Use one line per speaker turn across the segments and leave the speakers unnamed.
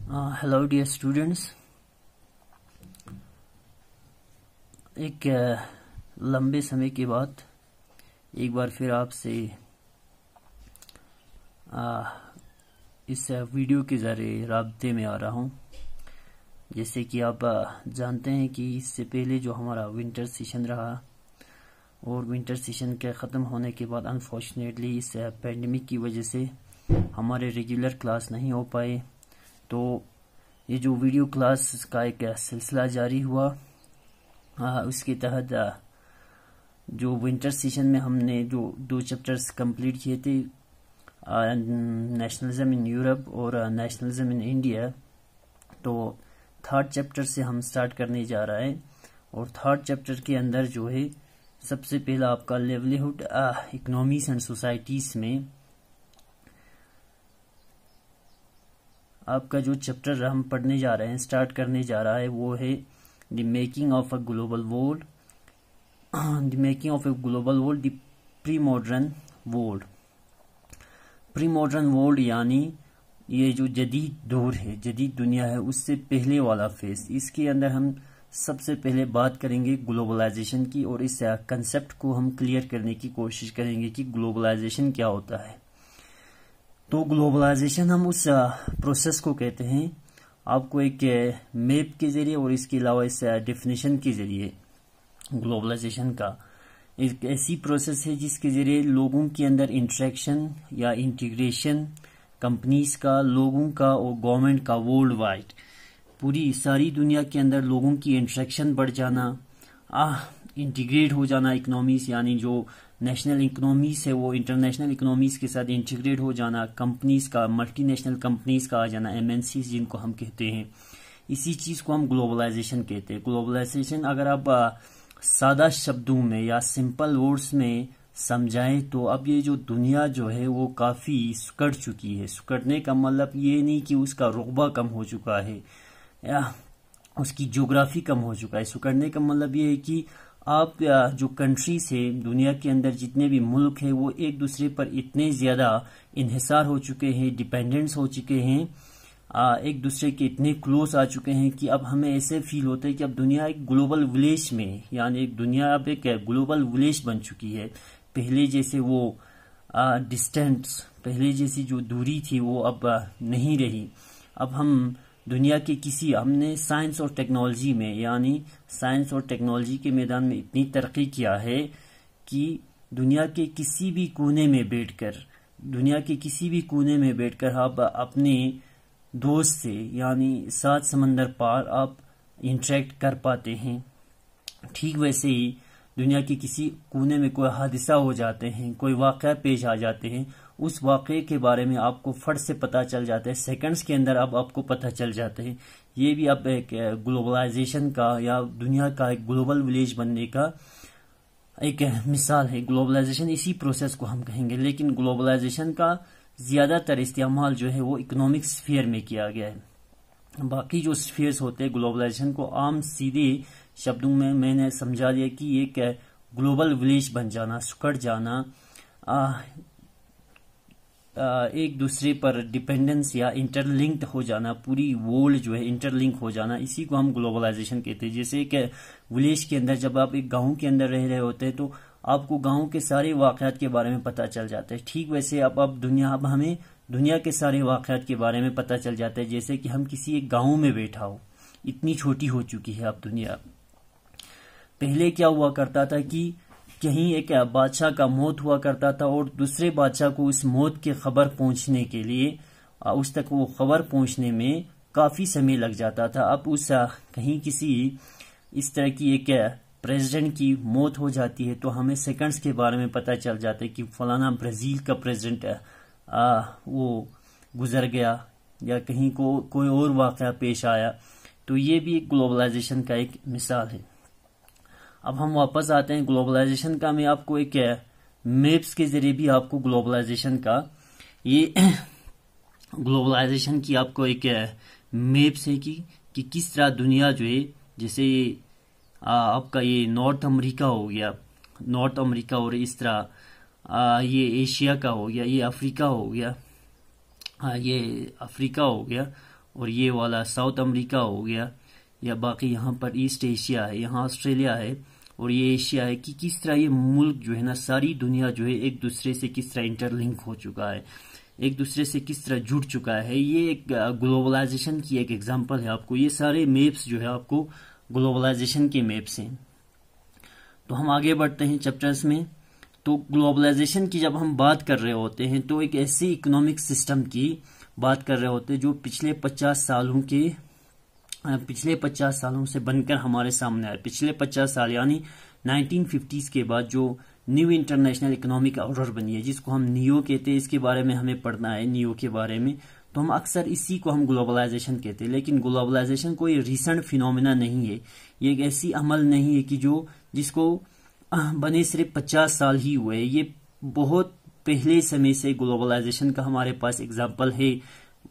Hello dear students. एक लंबे समय के बाद एक बार फिर आपसे इस वीडियो के ज़रिए राब्ते में आ रहा हूँ। जैसे कि आप जानते हैं कि इससे पहले जो हमारा विंटर सेशन रहा और विंटर सेशन के ख़त्म होने के बाद अनफॉर्चुनेटली इस पेंडेमिक की वजह से हमारे रेगुलर क्लास नहीं हो पाए। तो ये जो वीडियो क्लास का एक सिलसिला जारी हुआ, उसके तहत जो विंटर सेशन में हमने जो 2 चैप्टर्स कंप्लीट किए थे, नेशनलिज्म इन यूरोप और नेशनलिज्म इन इंडिया, तो 3rd चैप्टर से हम स्टार्ट करने जा रहे हैं। और 3rd चैप्टर के अंदर जो है सबसे पहला आपका लिवलीहुड इकोनॉमीज एंड सोसाइटीज में आपका जो चैप्टर हम पढ़ने जा रहे हैं, स्टार्ट करने जा रहा है, वो है the making of a global world, the making of a global world, the pre modern world. Pre modern world यानी ये जो जदीद दौर है, जदीद दुनिया है, उससे पहले वाला फेज। इसके अंदर हम सबसे पहले बात करेंगे ग्लोबलाइजेशन की और इस कंसेप्ट को हम क्लियर करने की कोशिश करेंगे कि ग्लोबलाइजेशन क्या होता है। तो ग्लोबलाइजेशन हम उस प्रोसेस को कहते हैं, आपको एक मैप के जरिए और इसके अलावा इस डेफिनेशन के जरिए ग्लोबलाइजेशन का एक ऐसी प्रोसेस है जिसके जरिए लोगों के अंदर इंटरेक्शन या इंटीग्रेशन, कंपनीज का, लोगों का और गवर्नमेंट का वर्ल्ड वाइड, पूरी सारी दुनिया के अंदर लोगों की इंटरेक्शन बढ़ जाना, इंटीग्रेट हो जाना इकोनॉमीज, यानी जो नेशनल इकोनॉमीज है वो इंटरनेशनल इकोनॉमीज के साथ इंटीग्रेट हो जाना, कंपनीज का, मल्टीनेशनल कंपनीज का आ जाना, एमएनसी जिनको हम कहते हैं, इसी चीज को हम ग्लोबलाइजेशन कहते हैं। ग्लोबलाइजेशन अगर आप सादा शब्दों में या सिंपल वर्ड्स में समझाएं तो अब ये जो दुनिया जो है वो काफी सिकुड़ चुकी है। सिकुड़ने का मतलब ये नहीं कि उसका रुतबा कम हो चुका है या उसकी ज्योग्राफी कम हो चुका है। सिकुड़ने का मतलब ये है कि आप जो कंट्रीज है दुनिया के अंदर, जितने भी मुल्क है, वो एक दूसरे पर इतने ज्यादा इन्हिसार हो चुके हैं, डिपेंडेंस हो चुके हैं, एक दूसरे के इतने क्लोज आ चुके हैं कि अब हमें ऐसे फील होता है कि अब दुनिया एक ग्लोबल विलेज में, यानी एक दुनिया अब एक ग्लोबल विलेज बन चुकी है। पहले जैसे वो डिस्टेंस, पहले जैसी जो दूरी थी वो अब नहीं रही। अब हम दुनिया के किसी, हमने साइंस और टेक्नोलॉजी में, यानी साइंस और टेक्नोलॉजी के मैदान में इतनी तरक्की किया है कि दुनिया के किसी भी कोने में बैठकर, दुनिया के किसी भी कोने में बैठकर आप अपने दोस्त से, यानी 7 समंदर पार आप इंटरेक्ट कर पाते हैं। ठीक वैसे ही दुनिया के किसी कोने में कोई हादसा हो जाते हैं, कोई वाक़या पेश आ जाते हैं, उस वाक़े के बारे में आपको फट से पता चल जाता है, सेकंड्स के अंदर अब आपको पता चल जाता है। ये भी अब एक ग्लोबलाइजेशन का या दुनिया का एक ग्लोबल विलेज बनने का एक मिसाल है। ग्लोबलाइजेशन इसी प्रोसेस को हम कहेंगे, लेकिन ग्लोबलाइजेशन का ज्यादातर इस्तेमाल जो है वो इकोनॉमिक स्फीयर में किया गया है। बाकी जो स्फीयर्स होते हैं ग्लोबलाइजेशन को आम सीधे शब्दों में मैंने समझा दिया कि एक ग्लोबल विलेज बन जाना, सिकुड़ जाना, एक दूसरे पर डिपेंडेंस या इंटरलिंक्ड हो जाना, पूरी वर्ल्ड जो है इंटरलिंक हो जाना, इसी को हम ग्लोबलाइजेशन कहते हैं। जैसे एक विलेज के अंदर जब आप एक गांव के अंदर रह रहे होते हैं तो आपको गांव के सारे वाकयात के बारे में पता चल जाता है। ठीक वैसे अब हमें दुनिया के सारे वाकयात के बारे में पता चल जाता है। जैसे कि हम किसी एक गांव में बैठा हो, इतनी छोटी हो चुकी है अब दुनिया। पहले क्या हुआ करता था कि कहीं एक बादशाह का मौत हुआ करता था और दूसरे बादशाह को उस मौत की खबर पहुंचने के लिए, उस तक वो खबर पहुंचने में काफी समय लग जाता था। अब उस कहीं किसी इस तरह की एक प्रेसिडेंट की मौत हो जाती है तो हमें सेकंड्स के बारे में पता चल जाता है कि फलाना ब्राजील का प्रेसिडेंट वो गुजर गया या कहीं को कोई और वाकया पेश आया। तो ये भी एक ग्लोबलाइजेशन का एक मिसाल है। अब हम वापस आते हैं ग्लोबलाइजेशन का। मैं आपको एक मैप्स के जरिए भी आपको ग्लोबलाइजेशन का, ये ग्लोबलाइजेशन की आपको एक मैप्स है कि किस तरह दुनिया जो है, जैसे आपका ये नॉर्थ अमेरिका हो गया, नॉर्थ अमेरिका, और इस तरह ये एशिया का हो गया, ये अफ्रीका हो गया, ये अफ्रीका हो गया, और ये वाला साउथ अमेरिका हो गया, या बाकी यहाँ पर ईस्ट एशिया है, यहाँ ऑस्ट्रेलिया है और ये एशिया है, कि किस तरह ये मुल्क जो है ना, सारी दुनिया जो है एक दूसरे से किस तरह इंटरलिंक हो चुका है, एक दूसरे से किस तरह जुड़ चुका है। ये एक ग्लोबलाइजेशन की एक एग्जांपल है आपको। ये सारे मैप्स जो है आपको ग्लोबलाइजेशन के मैप्स हैं। तो हम आगे बढ़ते हैं चैप्टर्स में। तो ग्लोबलाइजेशन की जब हम बात कर रहे होते हैं तो एक ऐसी इकोनॉमिक सिस्टम की बात कर रहे होते हैं जो पिछले 50 सालों से बनकर हमारे सामने आए। पिछले 50 साल यानी 1950s के बाद जो न्यू इंटरनेशनल इकोनॉमिक ऑर्डर बनी है, जिसको हम नियो कहते हैं, इसके बारे में हमें पढ़ना है, नियो के बारे में। तो हम अक्सर इसी को हम ग्लोबलाइजेशन कहते हैं। लेकिन ग्लोबलाइजेशन कोई रिसेंट फिनोमिना नहीं है, ये एक ऐसी अमल नहीं है कि जिसको बने सिर्फ 50 साल ही हुए। ये बहुत पहले समय से ग्लोबलाइजेशन का हमारे पास एग्जाम्पल है।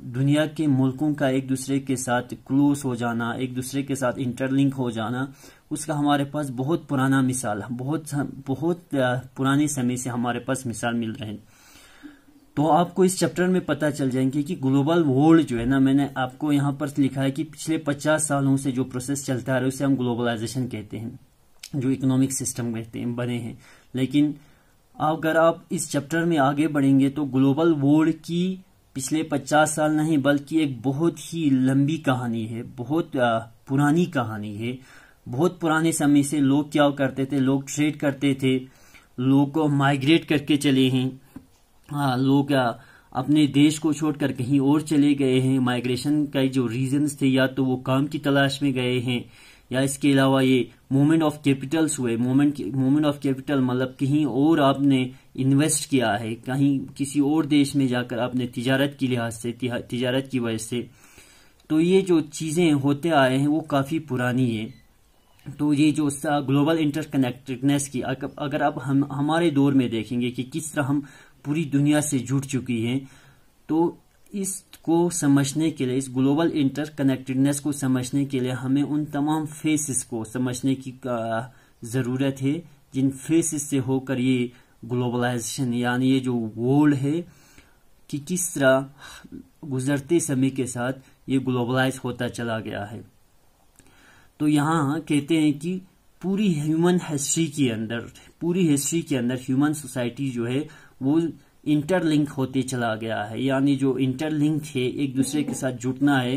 दुनिया के मुल्कों का एक दूसरे के साथ क्लोज हो जाना, एक दूसरे के साथ इंटरलिंक हो जाना, उसका हमारे पास बहुत पुराना मिसाल, बहुत पुराने समय से हमारे पास मिसाल मिल रहे हैं। तो आपको इस चैप्टर में पता चल जाएंगे कि ग्लोबल वर्ल्ड जो है ना, मैंने आपको यहाँ पर लिखा है कि पिछले 50 सालों से जो प्रोसेस चलता है उसे हम ग्लोबलाइजेशन कहते हैं, जो इकोनॉमिक सिस्टम कहते हैं, बने हैं। लेकिन अगर आप इस चैप्टर में आगे बढ़ेंगे तो ग्लोबल वर्ल्ड की पिछले 50 साल नहीं बल्कि एक बहुत ही लंबी कहानी है, बहुत पुरानी कहानी है। बहुत पुराने समय से लोग क्या करते थे, लोग ट्रेड करते थे, लोग माइग्रेट करके चले हैं। लोग अपने देश को छोड़कर कहीं और चले गए हैं। माइग्रेशन का जो रीजंस थे, या तो वो काम की तलाश में गए हैं, या इसके अलावा ये मूवमेंट ऑफ कैपिटल्स हुए। मूवमेंट ऑफ कैपिटल मतलब कहीं और आपने इन्वेस्ट किया है, कहीं किसी और देश में जाकर आपने तिजारत की लिहाज से, तिजारत की वजह से। तो ये जो चीजें होते आए हैं वो काफी पुरानी है। तो ये जो ग्लोबल इंटरकनेक्टेडनेस की अगर आप हमारे दौर में देखेंगे कि किस तरह हम पूरी दुनिया से जुड़ चुकी हैं, तो इसको समझने के लिए, इस ग्लोबल इंटरकनेक्टेडनेस को समझने के लिए हमें उन तमाम फेसेस को समझने की जरूरत है, जिन फेसेस से होकर ये ग्लोबलाइजेशन यानी ये जो वर्ल्ड है कि किस तरह गुजरते समय के साथ ये ग्लोबलाइज होता चला गया है। तो यहाँ कहते हैं कि पूरी ह्यूमन हिस्ट्री के अंदर ह्यूमन सोसाइटी जो है वो इंटरलिंक होते चला गया है। यानी जो इंटरलिंक है, एक दूसरे के साथ जुड़ना है,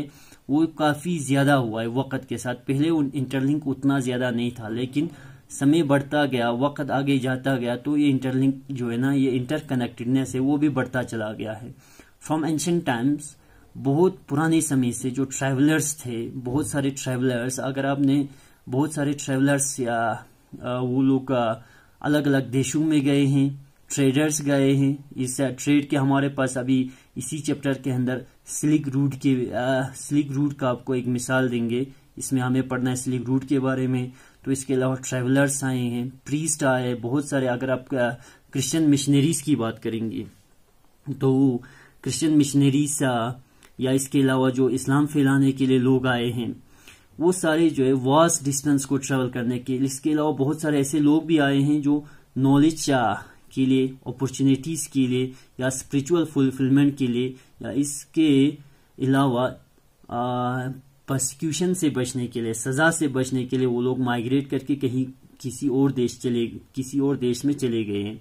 वो काफी ज्यादा हुआ है वक्त के साथ। पहले वो इंटरलिंक उतना ज्यादा नहीं था, लेकिन समय बढ़ता गया, वक्त आगे जाता गया, तो ये इंटरलिंक जो है ना, ये इंटरकनेक्टेडनेस है, वो भी बढ़ता चला गया है। फ्रॉम एंशिएंट टाइम्स, बहुत पुराने समय से जो ट्रैवलर्स थे, बहुत सारे ट्रैवलर्स, अगर आपने बहुत सारे ट्रैवलर्स या वो लोग अलग अलग देशों में गए हैं, ट्रेडर्स गए हैं। इस ट्रेड के हमारे पास अभी इसी चैप्टर के अंदर सिल्क रूट का आपको एक मिसाल देंगे। इसमें हमें पढ़ना है सिल्क रूट के बारे में। तो इसके अलावा ट्रैवलर्स आए हैं, प्रीस्ट आए, बहुत सारे। अगर आप क्रिश्चियन मिशनरीज की बात करेंगे तो क्रिश्चियन मिशनरीज या इसके अलावा जो इस्लाम फैलाने के लिए लोग आए हैं, वो सारे जो है वास्ट डिस्टेंस को ट्रेवल करने के लिए। इसके अलावा बहुत सारे ऐसे लोग भी आए हैं जो नॉलेज के लिए, अपॉर्चुनिटीज के लिए, या स्पिरिचुअल फुलफिलमेंट के लिए, या इसके अलावा पर्सिक्यूशन से बचने के लिए, सजा से बचने के लिए वो लोग माइग्रेट करके कहीं किसी और देश में चले गए हैं।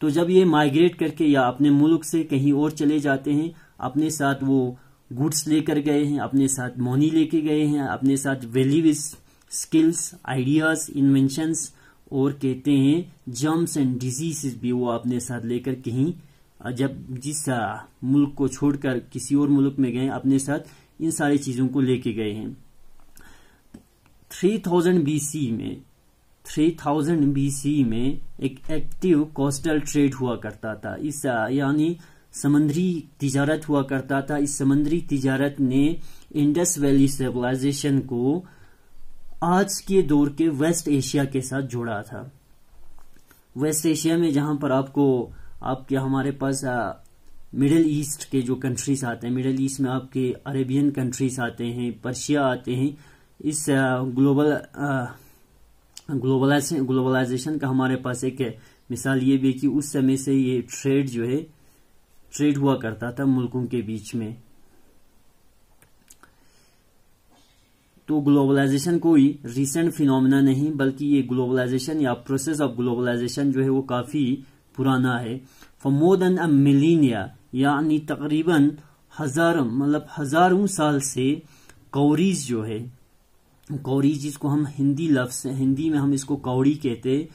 तो जब ये माइग्रेट करके या अपने मुल्क से कहीं और चले जाते हैं, अपने साथ वो गुड्स लेकर गए हैं, अपने साथ मनी लेके गए हैं, अपने साथ वैल्यूज, स्किल्स, आइडियाज, इन्वेंशंस और कहते हैं जर्म्स एंड डिजीजेस भी वो अपने साथ लेकर कहीं, जब जिस मुल्क को छोड़कर किसी और मुल्क में गए, अपने साथ इन सारी चीजों को लेके गए हैं। 3000 BC में एक एक्टिव कोस्टल ट्रेड हुआ करता था। इस यानी समुद्री तिजारत हुआ करता था। इस समुद्री तिजारत ने इंडस वैली सिविलाइजेशन को आज के दौर के वेस्ट एशिया के साथ जोड़ा था। वेस्ट एशिया में जहां पर आपके हमारे पास मिडिल ईस्ट के जो कंट्रीज आते हैं, मिडिल ईस्ट में आपके अरेबियन कंट्रीज आते हैं, पर्शिया आते हैं। इस ग्लोबलाइजेशन का हमारे पास एक मिसाल ये भी कि उस समय से ये ट्रेड हुआ करता था मुल्कों के बीच में। तो ग्लोबलाइजेशन कोई रिसेंट फिनोमेना नहीं, बल्कि ये ग्लोबलाइजेशन या प्रोसेस ऑफ ग्लोबलाइजेशन जो है वो काफी पुराना है। For more than a Melania, यानी तकरीबन हजारों साल से कौरीज जो है, कौरीज जिसको हम हिंदी में हम इसको कौड़ी कहते हैं,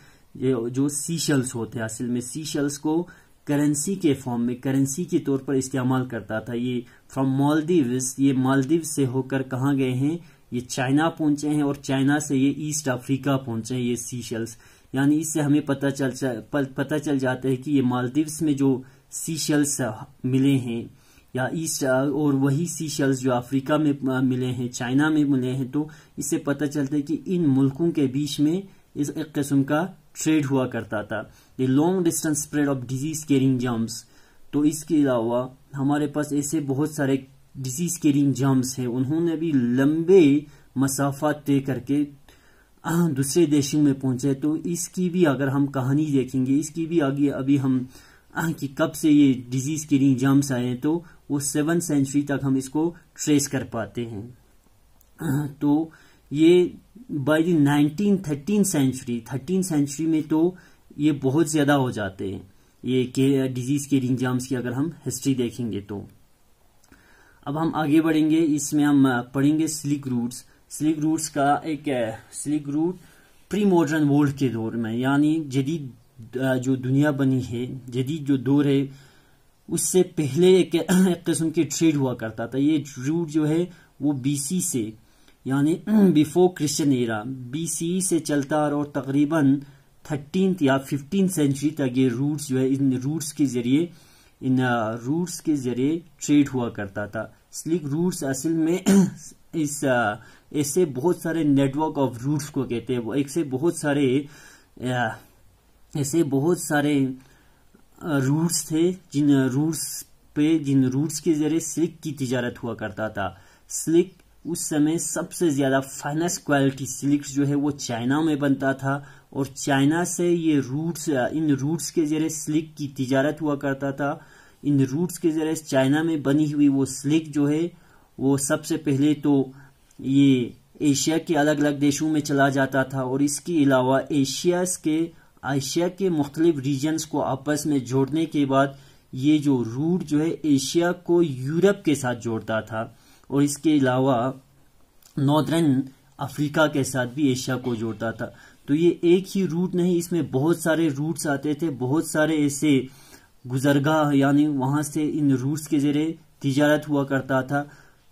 जो सीशल्स होते हैं, असल में सीशल्स को करेंसी के फॉर्म में, करेंसी के तौर पर इस्तेमाल करता था। ये फ्रॉम मालदीव्स, ये मालदीव से होकर कहाँ गए हैं, ये चाइना पहुंचे हैं, और चाइना से ये ईस्ट अफ्रीका पहुंचे हैं ये सीशल्स। यानी इससे हमें पता चल जाता है कि ये मालदीव्स में जो सीशल्स मिले हैं या ईस्ट, और वही सीशल्स जो अफ्रीका में मिले हैं, चाइना में मिले हैं, तो इससे पता चलता है कि इन मुल्कों के बीच में इस एक किस्म का ट्रेड हुआ करता था। The long distance spread of disease carrying germs, तो इसके अलावा हमारे पास ऐसे बहुत सारे डिजीज कैरिंग जर्म्स हैं, उन्होंने भी लंबे मसाफात तय करके दूसरे देशों में पहुंचे। तो इसकी भी अगर हम कहानी देखेंगे, इसकी भी आगे अभी हम कि कब से ये डिजीज कैरिंग जर्म्स आए हैं, तो वो 7th सेंचुरी तक हम इसको ट्रेस कर पाते हैं। तो ये बाय द 13th सेंचुरी में तो ये बहुत ज्यादा हो जाते हैं, ये डिजीज कैरिंग जर्म्स की अगर हम हिस्ट्री देखेंगे तो। अब हम आगे बढ़ेंगे, इसमें हम पढ़ेंगे स्लिक रूट्स। स्लिक रूट्स का एक silk route pre modern world के दौर में, यानी जदीद जो दुनिया बनी है, जदीद जो दौर है, उससे पहले एक किस्म के ट्रेड हुआ करता था। ये रूट जो है वो बीसी से, यानी बिफोर क्रिश्चियन एरा, बीसी से चलता और तकरीबन 13th या 15th सेंचुरी तक ये रूट्स जो है, इन रूट्स के जरिए ट्रेड हुआ करता था। स्लिक रूट्स असल में इस ऐसे बहुत सारे नेटवर्क ऑफ रूट्स को कहते हैं। वो ऐसे बहुत सारे रूट्स थे जिन रूट्स के जरिए स्लिक की तिजारत हुआ करता था। स्लिक उस समय सबसे ज्यादा फाइनेस्ट क्वालिटी स्लिक जो है वो चाइना में बनता था, और चाइना से ये इन रूट्स के जरिए स्लिक की तिजारत हुआ करता था। इन रूट्स के जरिए चाइना में बनी हुई वो स्लिक जो है वो सबसे पहले तो ये एशिया के अलग अलग देशों में चला जाता था, और इसके अलावा एशिया के मुख्तलिफ रीजन्स को आपस में जोड़ने के बाद ये जो रूट जो है एशिया को यूरोप के साथ जोड़ता था, और इसके अलावा नॉर्दर्न अफ्रीका के साथ भी एशिया को जोड़ता था। तो ये एक ही रूट नहीं, इसमें बहुत सारे रूट्स आते थे, बहुत सारे ऐसे गुजरगाह, यानी वहां से इन रूट्स के जरिए तिजारत हुआ करता था।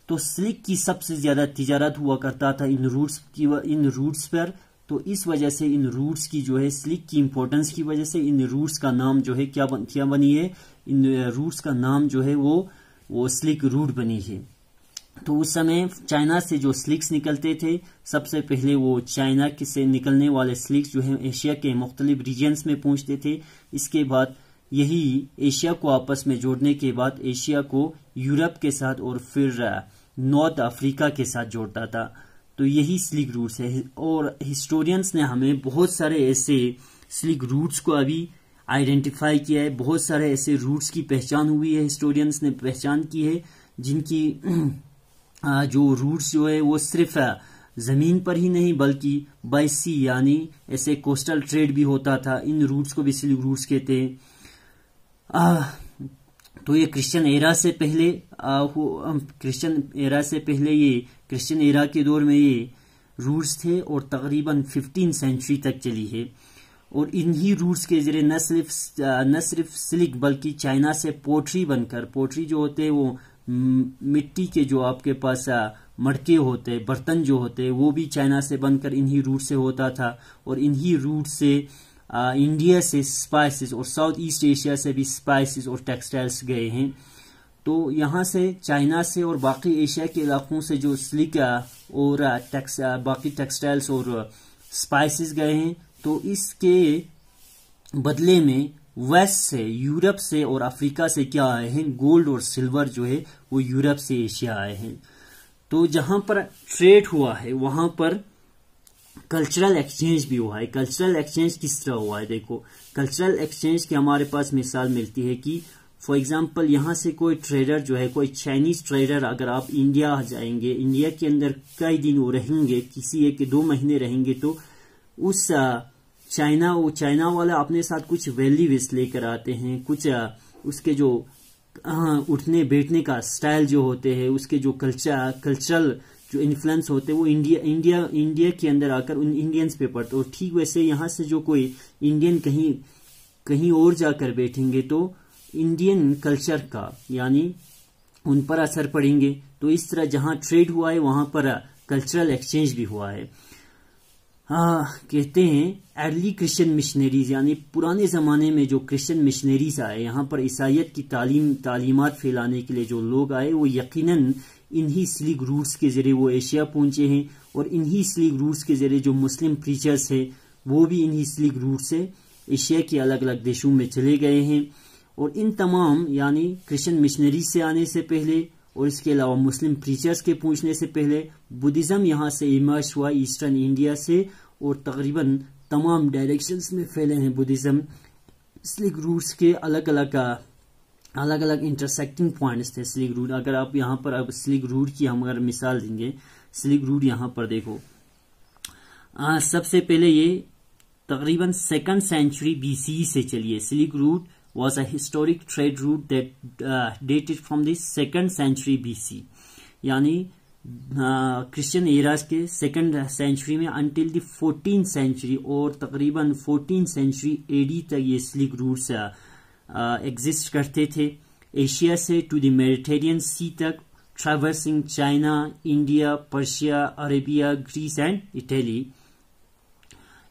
तो स्लिक की सबसे ज्यादा तिजारत हुआ करता था इन रूट्स पर। तो इस वजह से इन रूट्स की जो है, स्लिक की इंपॉर्टेंस की वजह से इन रूट्स का नाम जो है क्या बनी है, इन रूट्स का नाम जो है वो स्लिक रूट बनी है। तो उस समय चाइना से जो स्लिक्स निकलते थे, सबसे पहले वो चाइना से निकलने वाले स्लिक्स जो है एशिया के मुख्तलिफ रीजन्स में पहुंचते थे। इसके बाद यही एशिया को आपस में जोड़ने के बाद एशिया को यूरोप के साथ और फिर नॉर्थ अफ्रीका के साथ जोड़ता था। तो यही स्लिक रूट्स है, और हिस्टोरियंस ने हमें बहुत सारे ऐसे स्लिक रूट्स को अभी आइडेंटिफाई किया है। बहुत सारे ऐसे रूट्स की पहचान हुई है, हिस्टोरियंस ने पहचान की है, जिनकी जो रूट्स जो है वो सिर्फ जमीन पर ही नहीं बल्कि बाय सी, यानी ऐसे कोस्टल ट्रेड भी होता था। इन रूट्स को भी स्लिक रूट्स कहते हैं। तो ये क्रिश्चियन एरा से पहले ये क्रिश्चियन एरा के दौर में ये रूट्स थे, और तकरीबन 15th सेंचुरी तक चली है। और इन्हीं रूट्स के जरिए न सिर्फ सिल्क बल्कि चाइना से पोट्री जो होते हैं वो मिट्टी के जो आपके पास मटके होते, बर्तन जो होते, वो भी चाइना से बनकर इन्हीं रूट से होता था। और इन्हीं रूट से इंडिया से स्पाइसेस और साउथ ईस्ट एशिया से भी स्पाइसेस और टेक्सटाइल्स गए हैं। तो यहाँ से चाइना से और बाकी एशिया के इलाकों से जो स्लिक और बाकी टेक्सटाइल्स और स्पाइसेस गए हैं, तो इसके बदले में वेस्ट से, यूरोप से और अफ्रीका से क्या आए हैं, गोल्ड और सिल्वर जो है वो यूरोप से एशिया आए हैं। तो जहां पर ट्रेड हुआ है वहां पर कल्चरल एक्सचेंज भी हुआ है। कल्चरल एक्सचेंज किस तरह हुआ है, देखो कल्चरल एक्सचेंज की हमारे पास मिसाल मिलती है कि फॉर एग्जांपल यहाँ से कोई ट्रेडर जो है, कोई चाइनीज ट्रेडर, अगर आप इंडिया जाएंगे, इंडिया के अंदर कई दिन वो रहेंगे, किसी 1-2 महीने रहेंगे, तो उस चाइना वाला अपने साथ कुछ वैल्यूज लेकर आते हैं, कुछ उसके जो उठने बैठने का स्टाइल जो होते हैं, उसके जो कल्चरल जो इन्फ्लुएंस होते हैं, वो इंडिया के अंदर आकर उन इंडियंस पे पड़ते। और ठीक वैसे यहाँ से जो कोई इंडियन कहीं और जाकर बैठेंगे तो इंडियन कल्चर का यानी उन पर असर पड़ेंगे। तो इस तरह जहाँ ट्रेड हुआ है वहां पर कल्चरल एक्सचेंज भी हुआ है। कहते हैं अर्ली क्रिश्चियन मिशनरीज, यानी पुराने जमाने में जो क्रिश्चियन मिशनरीज आए यहाँ पर ईसाइयत की तालीमात फैलाने के लिए जो लोग आए, वो यकीनन इन्हीं सिल्क रूट्स के जरिए वो एशिया पहुंचे हैं। और इन्हीं सिल्क रूट्स के जरिए जो मुस्लिम प्रीचर्स है वो भी इन्हीं सिल्क रूट से एशिया के अलग अलग देशों में चले गए हैं। और इन तमाम यानी क्रिश्चियन मिशनरीज से आने से पहले और इसके अलावा मुस्लिम प्रीचर्स के पहुंचने से पहले बुद्धिज्म यहाँ से इमर्ज हुआ ईस्टर्न इंडिया से, और तकरीबन तमाम डायरेक्शंस में फैले हैं बुद्धिज्म। सिल्क रूट्स के अलग अलग इंटरसेक्टिंग पॉइंट्स थे सिल्क रूट। अगर आप यहाँ पर अब सिल्क रूट की हम अगर मिसाल देंगे, सिल्क रूट यहाँ पर देखो, सबसे पहले ये तकरीबन 2nd सेंचुरी BCE से चलिए। Silk route was a historic trade route that dated from the 2nd century BC, यानी क्रिश्चियन एराज के 2nd सेंचुरी में अंटिल द 14th सेंचुरी, और तकरीबन 14th सेंचुरी AD तक ये सिल्क रूट्स एग्जिस्ट करते थे। एशिया से टू द मेडिटेरियन सी तक, traversing China, India, Persia, Arabia, Greece and Italy.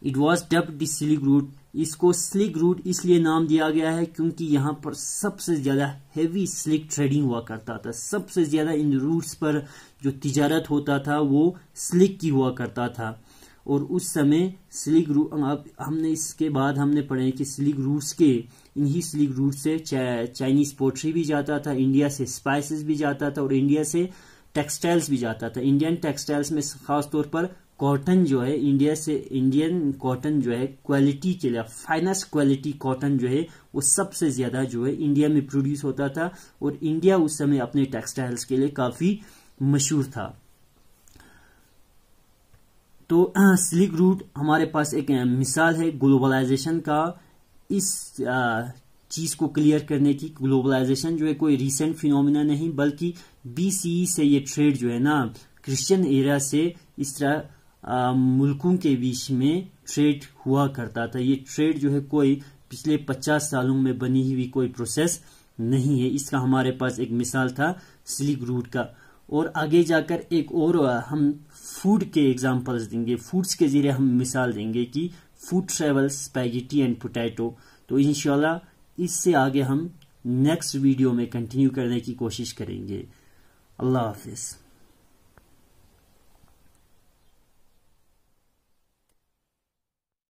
It was dubbed the silk route. इसको सिल्क रूट इसलिए नाम दिया गया है क्योंकि यहाँ पर सबसे ज्यादा हैवी सिल्क ट्रेडिंग हुआ करता था। सबसे ज्यादा इन रूट्स पर जो तिजारत होता था वो सिल्क की हुआ करता था। और उस समय सिल्क रूट, हमने इसके बाद हमने पढ़े कि सिल्क रूट्स के इन्हीं सिल्क रूट से चाइनीज पोट्री भी जाता था, इंडिया से स्पाइसेस भी जाता था, और इंडिया से टेक्सटाइल्स भी जाता था। इंडियन टेक्सटाइल्स में खास तौर पर कॉटन जो है, इंडियन कॉटन जो है क्वालिटी के लिए, फाइनेस्ट क्वालिटी कॉटन जो है वो सबसे ज्यादा जो है इंडिया में प्रोड्यूस होता था। और इंडिया उस समय अपने टेक्सटाइल्स के लिए काफी मशहूर था। तो सिल्क रूट हमारे पास एक मिसाल है ग्लोबलाइजेशन का। इस चीज को क्लियर करने की, ग्लोबलाइजेशन जो है कोई रिसेंट फिनोमिना नहीं, बल्कि BCE से ये ट्रेड जो है ना, क्रिश्चियन एरा से इस तरह मुल्कों के बीच में ट्रेड हुआ करता था। ये ट्रेड जो है कोई पिछले 50 सालों में बनी हुई कोई प्रोसेस नहीं है। इसका हमारे पास एक मिसाल था सिल्क रूट का। और आगे जाकर एक और हम फूड के एग्जांपल्स देंगे, फूड्स के जरिए हम मिसाल देंगे कि food travel, spaghetti and potato. तो इंशाल्लाह इससे आगे हम नेक्स्ट वीडियो में कंटिन्यू करने की कोशिश करेंगे। अल्लाह हाफिज।